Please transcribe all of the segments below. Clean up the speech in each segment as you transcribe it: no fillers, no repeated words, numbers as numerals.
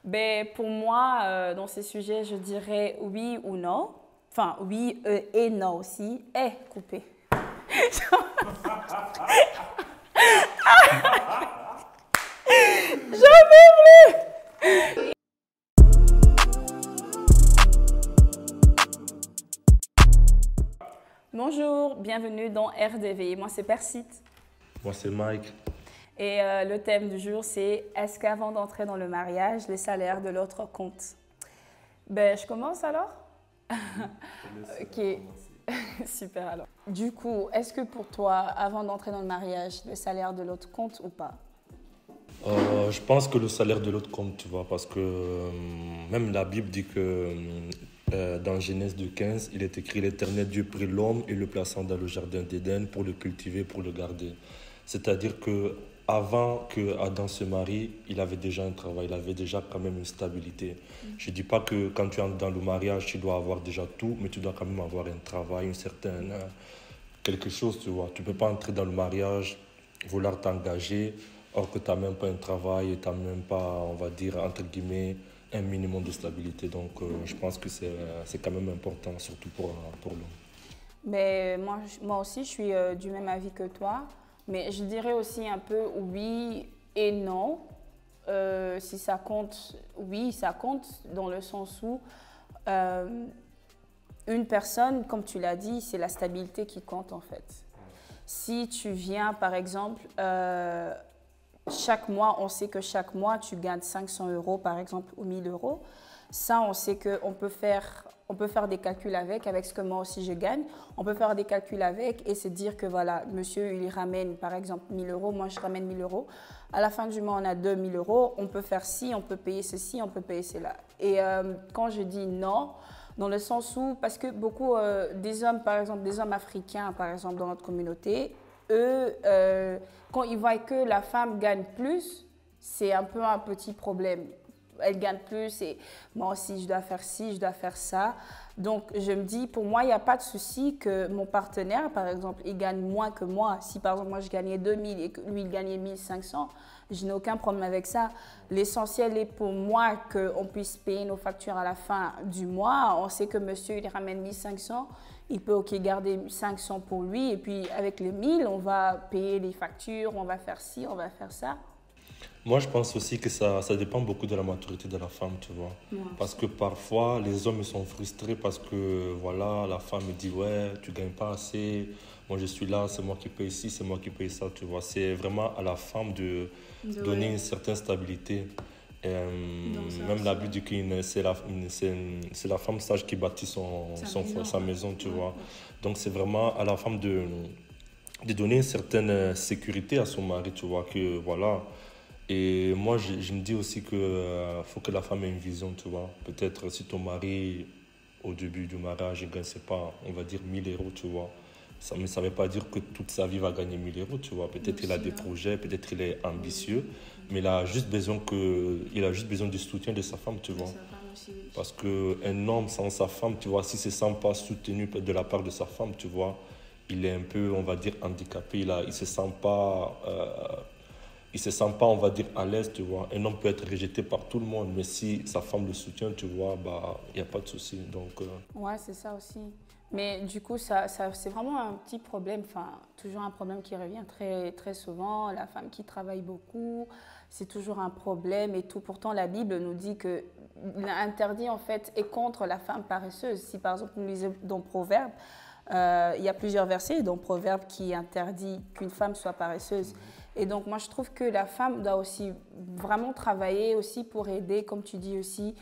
Ben, pour moi, dans ces sujets, je dirais oui ou non. Enfin, oui et non aussi. Eh, coupé. Bonjour, bienvenue dans RDV. Moi, c'est Persite. Moi, c'est Mike. Et le thème du jour, c'est est-ce qu'avant d'entrer dans le mariage, les salaires de l'autre comptent? Ben, je commence alors? Ok, super alors. Du coup, est-ce que pour toi, avant d'entrer dans le mariage, le salaire de l'autre compte ou pas? Je pense que le salaire de l'autre compte, tu vois, parce que même la Bible dit que dans Genèse 2,15, il est écrit: l'Éternel Dieu prit l'homme et le plaça dans le jardin d'Éden pour le cultiver, pour le garder. C'est-à-dire que avant que Adam se marie, il avait déjà un travail, il avait déjà quand même une stabilité. Je ne dis pas que quand tu entres dans le mariage, tu dois avoir déjà tout, mais tu dois quand même avoir un travail, une certaine, quelque chose, tu vois. Tu ne peux pas entrer dans le mariage, vouloir t'engager, or que tu n'as même pas un travail et tu n'as même pas, on va dire, entre guillemets, un minimum de stabilité. Donc, je pense que c'est quand même important, surtout pour l'homme. Mais moi aussi, je suis du même avis que toi. Mais je dirais aussi un peu oui et non. Si ça compte, oui, ça compte dans le sens où euh, une personne, comme tu l'as dit, c'est la stabilité qui compte en fait. Si tu viens, par exemple, chaque mois, on sait que chaque mois, tu gagnes 500 euros, par exemple, ou 1000 euros. Ça, on sait qu'on on peut faire des calculs avec ce que moi aussi je gagne. On peut faire des calculs avec et se dire que voilà, monsieur, il ramène, par exemple, 1000 euros, moi, je ramène 1000 euros. À la fin du mois, on a 2000 euros. On peut faire ci, on peut payer ceci, on peut payer cela. Et quand je dis non, dans le sens où, parce que beaucoup des hommes, par exemple, des hommes africains, par exemple, dans notre communauté, eux, quand ils voient que la femme gagne plus, c'est un peu un petit problème. Elle gagne plus et moi aussi, je dois faire ci, je dois faire ça. Donc, je me dis, pour moi, il n'y a pas de souci que mon partenaire, par exemple, il gagne moins que moi. Si, par exemple, moi, je gagnais 2000 et que lui, il gagnait 1500, je n'ai aucun problème avec ça. L'essentiel est pour moi qu'on puisse payer nos factures à la fin du mois. On sait que monsieur, il ramène 1500. Il peut ok garder 500 pour lui et puis avec les 1000, on va payer les factures, on va faire ci, on va faire ça. Moi, je pense aussi que ça dépend beaucoup de la maturité de la femme, tu vois. Ouais. Parce que parfois, les hommes sont frustrés parce que, voilà, la femme me dit: ouais, tu gagnes pas assez, moi je suis là, c'est moi qui paye ici, c'est moi qui paye ça, tu vois. C'est vraiment à la femme de donner Ouais. une certaine stabilité. Et, Donc ça même la aussi. Bible dit que c'est la femme sage qui bâtit sa maison, tu vois. Donc c'est vraiment à la femme de donner une certaine sécurité à son mari, tu vois, que voilà. Et moi, je me dis aussi que faut que la femme ait une vision, tu vois. Peut-être si ton mari, au début du mariage, il gagne, c'est pas, on va dire 1000 euros, tu vois. Mais ça ne veut pas dire que toute sa vie va gagner 1000 euros, tu vois. Peut-être il a des projets, peut-être il est ambitieux, mais il a juste besoin du soutien de sa femme, tu vois. Parce qu'un homme sans sa femme, tu vois, s'il ne se sent pas soutenu de la part de sa femme, tu vois, il est un peu, on va dire, handicapé. Il se sent pas, il se sent pas, on va dire, à l'aise, tu vois. Un homme peut être rejeté par tout le monde, mais si sa femme le soutient, tu vois, bah, il n'y a pas de souci. Donc, Ouais, c'est ça aussi. Mais du coup, c'est vraiment un petit problème, enfin, toujours un problème qui revient très, très souvent. La femme qui travaille beaucoup, c'est toujours un problème et tout. Pourtant, la Bible nous dit que l'interdit, en fait, est contre la femme paresseuse. Si, par exemple, nous lisons dans Proverbes, il y a plusieurs versets dans Proverbes qui interdit qu'une femme soit paresseuse. Et donc, moi, je trouve que la femme doit aussi vraiment travailler aussi pour aider, comme tu dis aussi,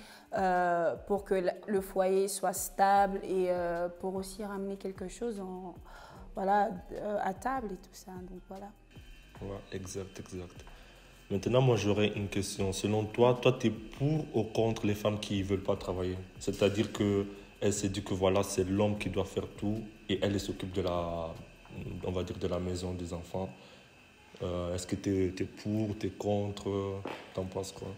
pour que le foyer soit stable et pour aussi ramener quelque chose voilà, à table et tout ça. Donc, voilà. ouais, exact, exact. Maintenant, moi, j'aurais une question. Selon toi, tu es pour ou contre les femmes qui ne veulent pas travailler? C'est-à-dire qu'elle s'est dit que voilà, c'est l'homme qui doit faire tout et elle s'occupe on va dire, de la maison, des enfants. Est-ce que tu es pour, tu es contre? T'en penses quoi?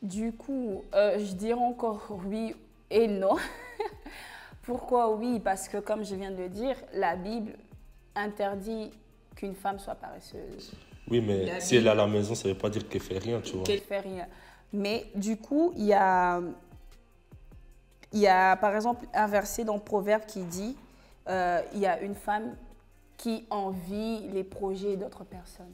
Du coup, je dirais encore oui et non. Pourquoi oui? Parce que, comme je viens de le dire, la Bible interdit qu'une femme soit paresseuse. Oui, mais La si elle est Bible à la maison, ça ne veut pas dire qu'elle fait rien, tu vois. qu'elle fait rien. Mais du coup, il y a par exemple un verset dans Proverbe qui dit il y a une femme qui envie les projets d'autres personnes.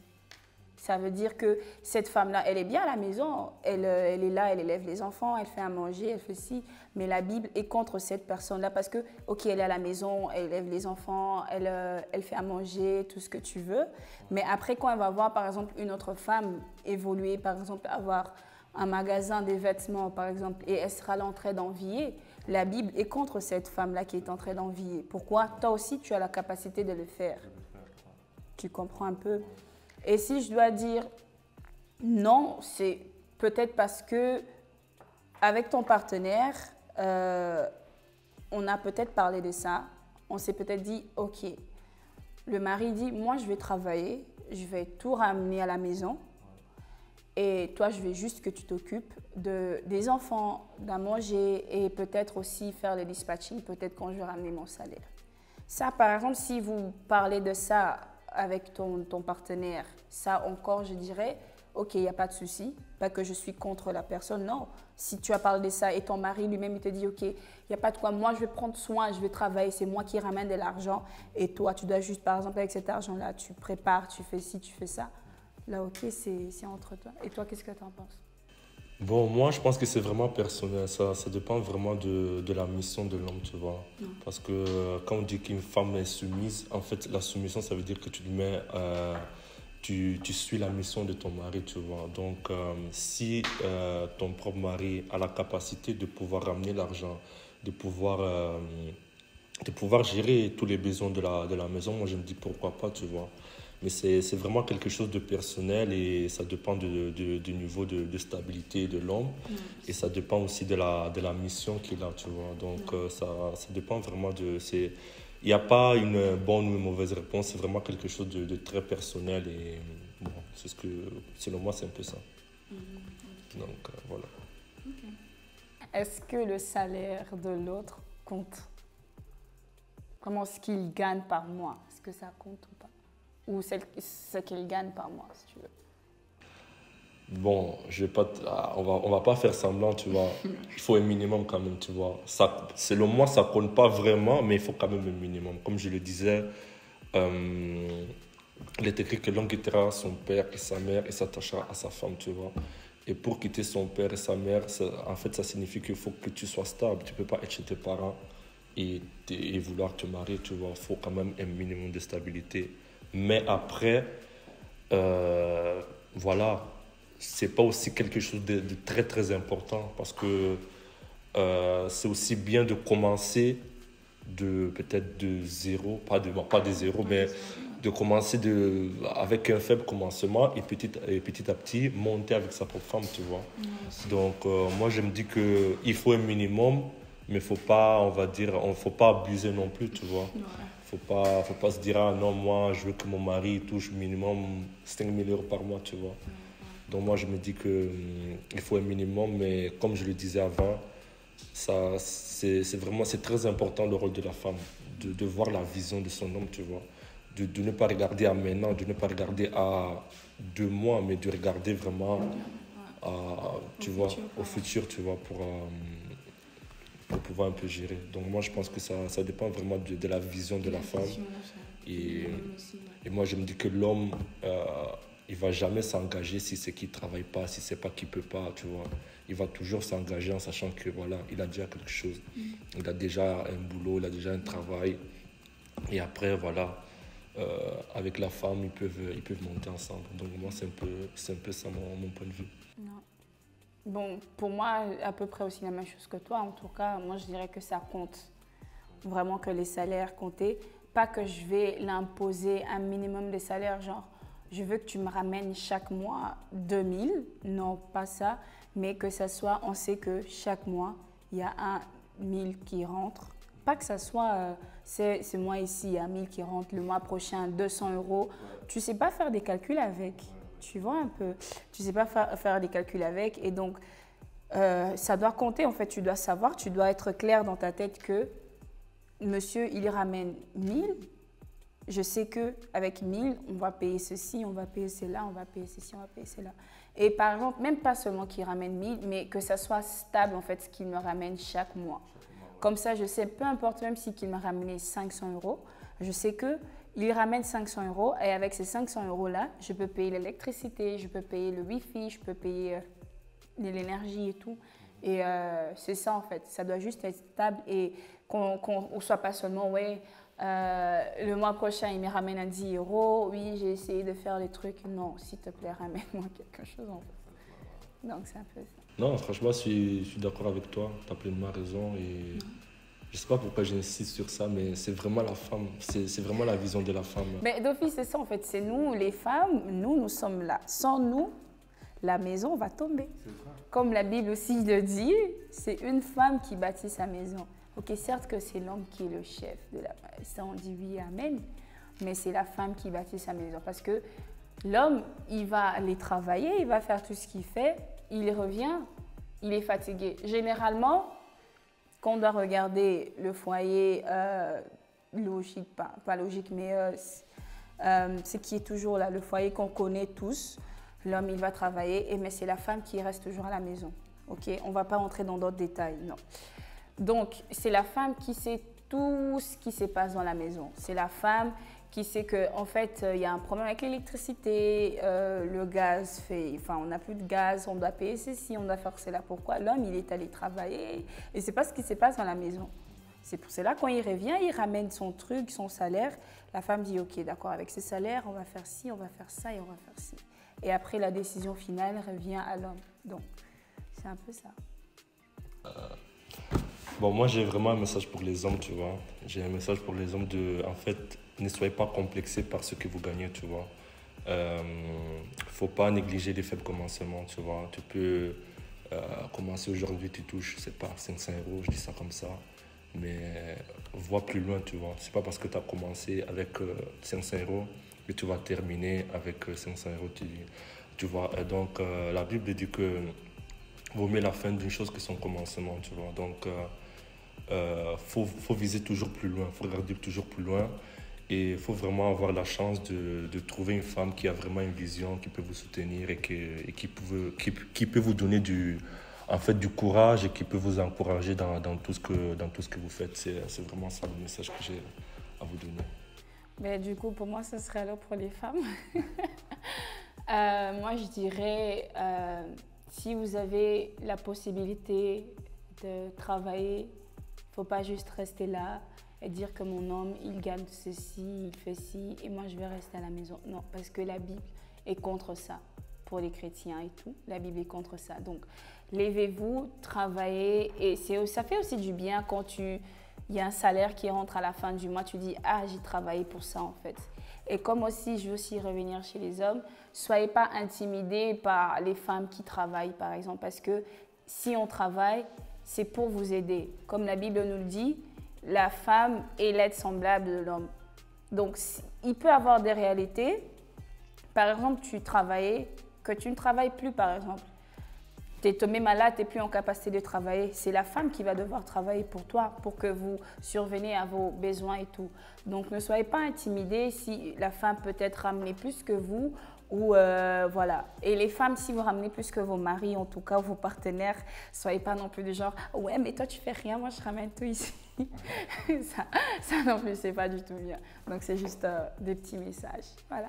Ça veut dire que cette femme-là, elle est bien à la maison, elle est là, elle élève les enfants, elle fait à manger, elle fait ci, mais la Bible est contre cette personne-là parce que, ok, elle est à la maison, elle élève les enfants, elle fait à manger, tout ce que tu veux, mais après quand elle va voir par exemple une autre femme évoluer, par exemple avoir un magasin des vêtements par exemple, et elle sera là en train d'envier, la Bible est contre cette femme-là qui est en train d'envier. Pourquoi? Toi aussi, tu as la capacité de le faire. Tu comprends un peu? Et si je dois dire non, c'est peut-être parce que avec ton partenaire, on a peut-être parlé de ça. On s'est peut-être dit, ok, le mari dit, moi je vais travailler, je vais tout ramener à la maison. Et toi, je veux juste que tu t'occupes des enfants, d'à manger et peut-être aussi faire le dispatching, peut-être quand je vais ramener mon salaire. Ça, par exemple, si vous parlez de ça avec ton partenaire, ça encore, je dirais, ok, il n'y a pas de souci, pas que je suis contre la personne, non. Si tu as parlé de ça et ton mari lui-même, il te dit, ok, il n'y a pas de quoi, moi je vais prendre soin, je vais travailler, c'est moi qui ramène de l'argent et toi, tu dois juste, par exemple, avec cet argent-là, tu prépares, tu fais ci, tu fais ça. Là, ok, c'est entre toi. Et toi, qu'est-ce que tu en penses? Bon, moi, je pense que c'est vraiment personnel. Ça dépend vraiment de la mission de l'homme, tu vois. Parce que quand on dit qu'une femme est soumise, en fait, la soumission, ça veut dire que tu lui mets, tu suis la mission de ton mari, tu vois. Donc, si ton propre mari a la capacité de pouvoir ramener l'argent, de pouvoir gérer tous les besoins de la maison, moi, je me dis pourquoi pas, tu vois. Mais c'est vraiment quelque chose de personnel et ça dépend du niveau de stabilité de l'homme. Et ça dépend aussi de la mission qu'il a, tu vois. Donc, ça dépend vraiment il n'y a pas une bonne ou une mauvaise réponse, c'est vraiment quelque chose de très personnel et bon, selon moi, c'est un peu ça. Donc, voilà. Est-ce que le salaire de l'autre compte? Comment ce qu'il gagne par mois? Est-ce que ça compte ou pas? Ou ce qu'il gagne par mois, si tu veux? Bon, on va pas faire semblant, tu vois. Il faut un minimum quand même, tu vois. Selon moi, ça compte pas vraiment, mais il faut quand même un minimum. Comme je le disais, il est écrit que l'homme quittera son père et sa mère et s'attachera à sa femme, tu vois. Et pour quitter son père et sa mère, en fait, ça signifie qu'il faut que tu sois stable. Tu peux pas être chez tes parents et vouloir te marier, tu vois. Il faut quand même un minimum de stabilité. Mais après, voilà, c'est pas aussi quelque chose de très très important parce que c'est aussi bien de commencer peut-être de zéro, pas de zéro, mais de commencer avec un faible commencement et petit à petit monter avec sa propre femme, tu vois. Donc moi je me dis qu'il faut un minimum, mais faut pas, on va dire, faut pas abuser non plus, tu vois. Faut pas se dire, ah non, moi, je veux que mon mari touche minimum 5 000 euros par mois, tu vois. Donc moi, je me dis qu'il faut un minimum, mais comme je le disais avant, c'est très important le rôle de la femme, de voir la vision de son homme, tu vois. De ne pas regarder à maintenant, de ne pas regarder à 2 mois, mais de regarder vraiment au futur, tu vois, pour pouvoir un peu gérer. Donc moi, je pense que ça dépend vraiment de la vision de la femme. Et moi, je me dis que l'homme, il ne va jamais s'engager si c'est qu'il ne travaille pas, si c'est pas qu'il ne peut pas, tu vois. Il va toujours s'engager en sachant que voilà, il a déjà quelque chose. Il a déjà un boulot, il a déjà un travail. Et après, voilà, avec la femme, ils peuvent monter ensemble. Donc moi, c'est un peu ça mon point de vue. Non. Bon, pour moi, à peu près aussi la même chose que toi. En tout cas, moi, je dirais que ça compte. Vraiment que les salaires comptaient. Pas que je vais l'imposer un minimum de salaire, genre, je veux que tu me ramènes chaque mois 2000. Non, pas ça. Mais que ça soit, on sait que chaque mois, il y a 1000 qui rentrent. Pas que ça soit, c'est moi ici, il y a 1000 qui rentrent, le mois prochain, 200 euros. Tu ne sais pas faire des calculs avec. Tu vois un peu, tu ne sais pas faire des calculs avec et donc ça doit compter en fait, tu dois savoir, tu dois être clair dans ta tête que monsieur il ramène 1000 je sais qu'avec 1000, on va payer ceci, on va payer cela, on va payer ceci, on va payer cela. Et par exemple, même pas seulement qu'il ramène 1000, mais que ça soit stable, en fait, ce qu'il me ramène chaque mois. Comme ça, je sais, peu importe, même si qu'il me ramenait 500 euros, je sais qu'il ramène 500 euros et avec ces 500 euros-là, je peux payer l'électricité, je peux payer le Wi-Fi, je peux payer l'énergie et tout. Et c'est ça, en fait. Ça doit juste être stable et qu'on ne soit pas seulement, ouais, le mois prochain, il me ramène à 10 euros. Oui, j'ai essayé de faire les trucs. Non, s'il te plaît, ramène-moi quelque chose, en fait. Donc, c'est un peu ça. Non, franchement, je suis d'accord avec toi. Tu as pleinement raison. Et je ne sais pas pourquoi j'insiste sur ça, mais c'est vraiment la femme. C'est vraiment la vision de la femme. Mais d'office, c'est ça, en fait. C'est nous, les femmes, nous sommes là. Sans nous, la maison va tomber. Comme la Bible aussi le dit, c'est une femme qui bâtit sa maison. Ok, certes que c'est l'homme qui est le chef de la maison. Ça, on dit oui, amen. Mais c'est la femme qui bâtit sa maison. Parce que l'homme, il va aller travailler, il va faire tout ce qu'il fait. Il revient, il est fatigué. Généralement, quand on doit regarder le foyer, logique, pas logique, mais ce qui est toujours là, le foyer qu'on connaît tous, l'homme, il va travailler, mais c'est la femme qui reste toujours à la maison. Okay? On ne va pas entrer dans d'autres détails, non. Donc, c'est la femme qui sait tout ce qui se passe dans la maison. C'est la femme qui sait qu'en fait, il y a un problème avec l'électricité, le gaz on n'a plus de gaz, on doit payer ceci, on doit faire cela. Pourquoi? L'homme, il est allé travailler et c'est pas ce qui se passe dans la maison. C'est pour cela, quand il revient, il ramène son truc, son salaire. La femme dit, ok, d'accord, avec ce salaire, on va faire ci, on va faire ça et on va faire ci. Et après, la décision finale revient à l'homme. Donc, c'est un peu ça. Bon, moi, j'ai vraiment un message pour les hommes, tu vois. J'ai un message pour les hommes de, en fait, ne soyez pas complexés par ce que vous gagnez, tu vois. Faut pas négliger les faibles commencements, tu vois. Tu peux commencer aujourd'hui, tu touches, je sais pas, 500 euros, je dis ça comme ça. Mais vois plus loin, tu vois. C'est pas parce que tu as commencé avec 500 euros que tu vas terminer avec 500 euros, tu vois. Et donc, la Bible dit que vaut mieux la fin d'une chose que son commencement, tu vois. Donc, faut viser toujours plus loin, faut regarder toujours plus loin. Et il faut vraiment avoir la chance de trouver une femme qui a vraiment une vision, qui peut vous soutenir et qui peut vous donner du courage et qui peut vous encourager dans tout ce que vous faites. C'est vraiment ça le message que j'ai à vous donner. Mais du coup, pour moi, ce serait alors pour les femmes. Moi, je dirais, si vous avez la possibilité de travailler, il ne faut pas juste rester là et dire que mon homme, il gagne ceci, il fait ci, et moi, je vais rester à la maison. Non, parce que la Bible est contre ça, pour les chrétiens et tout. La Bible est contre ça. Donc, levez-vous, travaillez, et ça fait aussi du bien quand il y a un salaire qui rentre à la fin du mois, tu dis « Ah, j'ai travaillé pour ça, en fait ». Et comme aussi, je veux aussi revenir chez les hommes, soyez pas intimidés par les femmes qui travaillent, par exemple, parce que si on travaille, c'est pour vous aider. Comme la Bible nous le dit, la femme est l'aide semblable de l'homme. Donc, il peut y avoir des réalités. Par exemple, tu travaillais, que tu ne travailles plus, par exemple. Tu es tombé malade, tu n'es plus en capacité de travailler. C'est la femme qui va devoir travailler pour toi, pour que vous surveniez à vos besoins et tout. Donc, ne soyez pas intimidés si la femme peut-être ramener plus que vous. Ou voilà. Et les femmes, si vous ramenez plus que vos maris, en tout cas vos partenaires, soyez pas non plus du genre « Ouais, mais toi, tu fais rien, moi, je ramène tout ici. » ça non plus, c'est pas du tout bien. Donc, c'est juste des petits messages. Voilà.